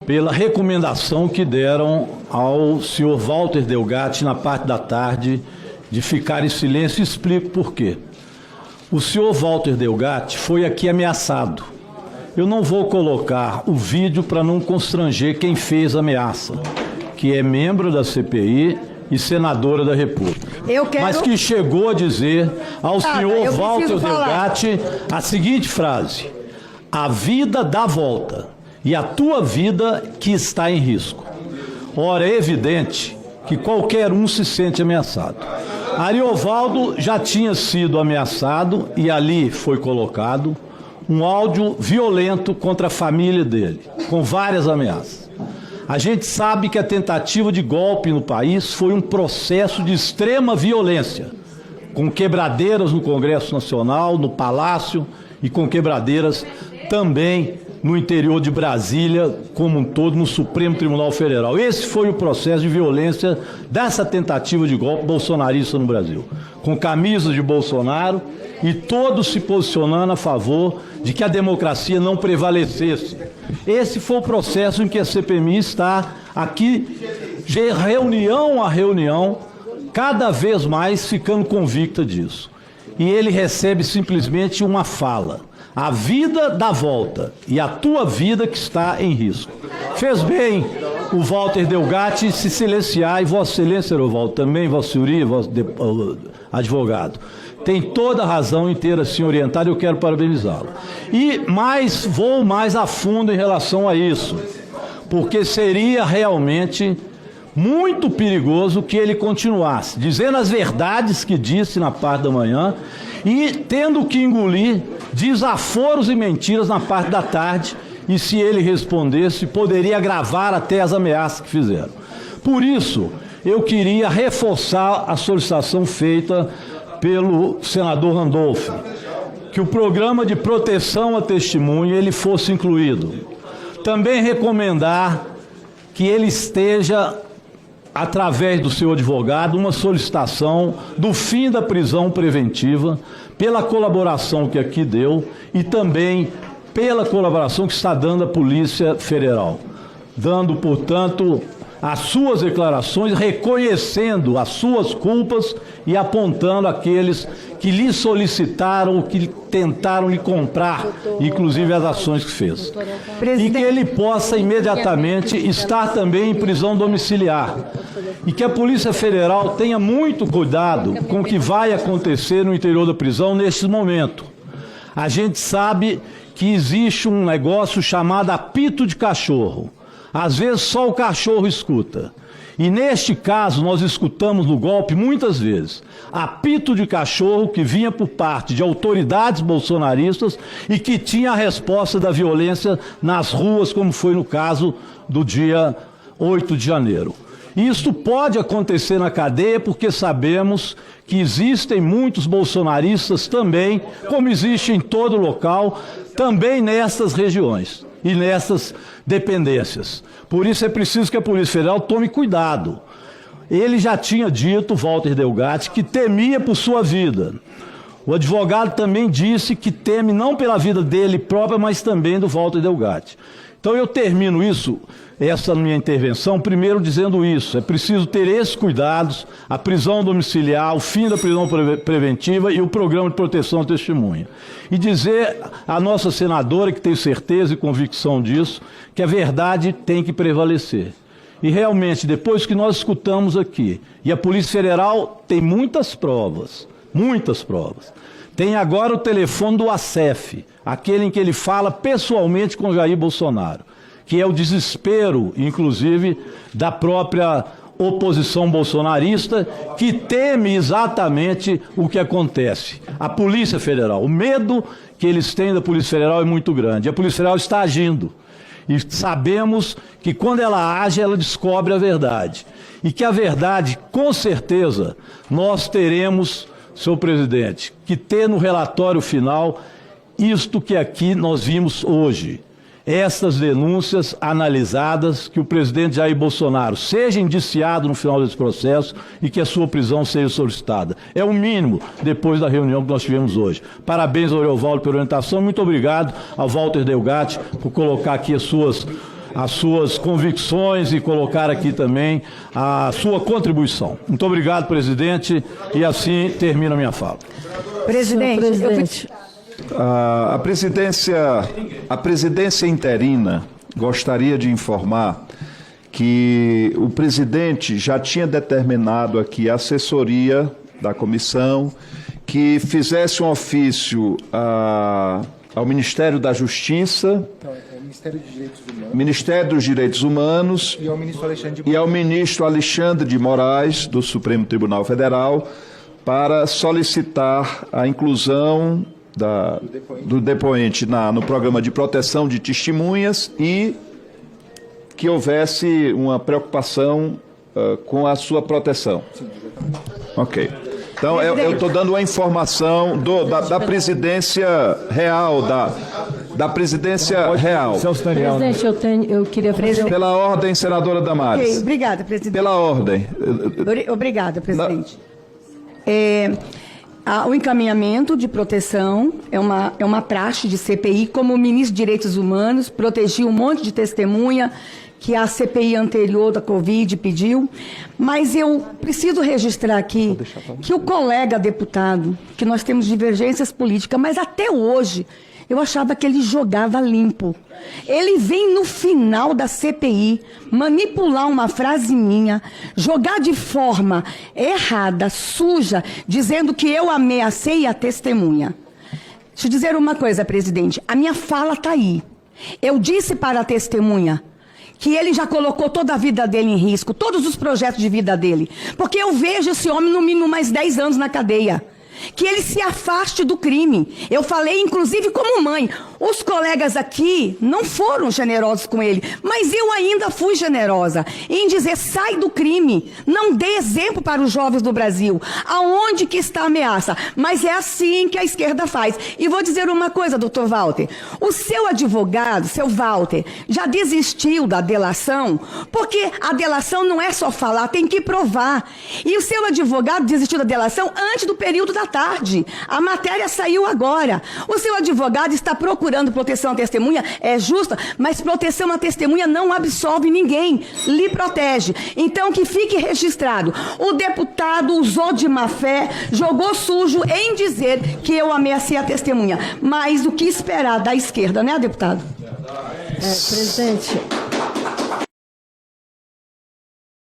pela recomendação que deram ao senhor Walter Delgatti na parte da tarde de ficar em silêncio. Explico por quê. O senhor Walter Delgatti foi aqui ameaçado. Eu não vou colocar o vídeo para não constranger quem fez a ameaça, que é membro da CPI e senadora da República. Mas que chegou a dizer ao senhor Walter Delgatti a seguinte frase: a vida dá volta e a tua vida que está em risco. Ora, é evidente que qualquer um se sente ameaçado. Ariovaldo já tinha sido ameaçado e ali foi colocado um áudio violento contra a família dele, com várias ameaças. A gente sabe que a tentativa de golpe no país foi um processo de extrema violência, com quebradeiras no Congresso Nacional, no Palácio e com quebradeiras também no interior de Brasília, como um todo, no Supremo Tribunal Federal. Esse foi o processo de violência dessa tentativa de golpe bolsonarista no Brasil, com camisas de Bolsonaro e todos se posicionando a favor de que a democracia não prevalecesse. Esse foi o processo em que a CPMI está aqui, de reunião a reunião, cada vez mais ficando convicta disso. E ele recebe simplesmente uma fala: a vida dá volta e a tua vida que está em risco. Fez bem o Walter Delgatti se silenciar, e Vossa Excelência, Ariovaldo, também, Vossa Senhoria, advogado, tem toda a razão em ter assim orientado, eu quero parabenizá-lo. E vou mais a fundo em relação a isso, porque seria realmente muito perigoso que ele continuasse dizendo as verdades que disse na parte da manhã e tendo que engolir desaforos e mentiras na parte da tarde, e se ele respondesse, poderia agravar até as ameaças que fizeram. Por isso, eu queria reforçar a solicitação feita pelo senador Randolph, que o programa de proteção à testemunha ele fosse incluído. Também recomendar que ele esteja, através do seu advogado, uma solicitação do fim da prisão preventiva, pela colaboração que aqui deu e também pela colaboração que está dando a Polícia Federal, dando, portanto, as suas declarações, reconhecendo as suas culpas e apontando aqueles que lhe solicitaram, que tentaram lhe comprar, inclusive as ações que fez. E que ele possa imediatamente estar também em prisão domiciliar. E que a Polícia Federal tenha muito cuidado com o que vai acontecer no interior da prisão neste momento. A gente sabe que existe um negócio chamado apito de cachorro. Às vezes só o cachorro escuta. E neste caso nós escutamos no golpe muitas vezes apito de cachorro que vinha por parte de autoridades bolsonaristas e que tinha a resposta da violência nas ruas, como foi no caso do dia 8 de janeiro. Isso pode acontecer na cadeia porque sabemos que existem muitos bolsonaristas também, como existe em todo local, também nestas regiões e nessas dependências. Por isso é preciso que a Polícia Federal tome cuidado. Ele já tinha dito, Walter Delgatti, que temia por sua vida. O advogado também disse que teme não pela vida dele própria, mas também do Walter Delgatti. Então eu termino essa minha intervenção, primeiro dizendo isso: é preciso ter esses cuidados, a prisão domiciliar, o fim da prisão preventiva e o programa de proteção à testemunha. E dizer à nossa senadora, que tem certeza e convicção disso, que a verdade tem que prevalecer. E realmente, depois que nós escutamos aqui, e a Polícia Federal tem muitas provas, tem agora o telefone do ASEF, aquele em que ele fala pessoalmente com Jair Bolsonaro, que é o desespero, inclusive, da própria oposição bolsonarista, que teme exatamente o que acontece. A Polícia Federal, o medo que eles têm da Polícia Federal é muito grande. A Polícia Federal está agindo. E sabemos que quando ela age, ela descobre a verdade. E que a verdade, com certeza, nós teremos, senhor presidente, que ter no relatório final isto que aqui nós vimos hoje. Estas denúncias analisadas, que o presidente Jair Bolsonaro seja indiciado no final desse processo e que a sua prisão seja solicitada. É o mínimo depois da reunião que nós tivemos hoje. Parabéns ao Ariovaldo pela orientação, muito obrigado ao Walter Delgatti por colocar aqui as suas as suas convicções e colocar aqui também a sua contribuição. Muito obrigado, presidente, e assim termino a minha fala. Presidente. A presidência interina gostaria de informar que o presidente já tinha determinado aqui a assessoria da comissão que fizesse um ofício ao Ministério da Justiça, Ministério dos Direitos Humanos e ao ministro Alexandre de Moraes, do Supremo Tribunal Federal, para solicitar a inclusão do depoente no programa de proteção de testemunhas e que houvesse uma preocupação com a sua proteção. Ok. Então, eu estou dando uma informação da presidência real, da presidência real. Presidente, eu queria fazer... Pela ordem, senadora Damares. Ok, obrigada, presidente. Pela ordem. Obrigada, presidente. O encaminhamento de proteção é uma praxe de CPI, como o ministro de Direitos Humanos protegiu um monte de testemunha que a CPI anterior da Covid pediu, mas eu preciso registrar aqui que o colega deputado, que nós temos divergências políticas, mas até hoje eu achava que ele jogava limpo. Ele vem no final da CPI manipular uma frase minha, jogar de forma errada, suja, dizendo que eu ameacei a testemunha. Deixa eu dizer uma coisa, presidente, a minha fala está aí. Eu disse para a testemunha que ele já colocou toda a vida dele em risco, todos os projetos de vida dele, porque eu vejo esse homem no mínimo mais 10 anos na cadeia. Que ele se afaste do crime. Eu falei, inclusive, como mãe. Os colegas aqui não foram generosos com ele, mas eu ainda fui generosa em dizer, sai do crime, não dê exemplo para os jovens do Brasil. Aonde que está a ameaça? Mas é assim que a esquerda faz. E vou dizer uma coisa, doutor Walter. O seu advogado, seu Walter, já desistiu da delação, porque a delação não é só falar, tem que provar. E o seu advogado desistiu da delação antes do período da tarde. A matéria saiu agora. O seu advogado está procurando proteção à testemunha, é justa, mas proteção à testemunha não absolve ninguém, lhe protege. Então, que fique registrado. O deputado usou de má fé, jogou sujo em dizer que eu ameacei a testemunha. Mas o que esperar da esquerda, né, deputado? Presidente,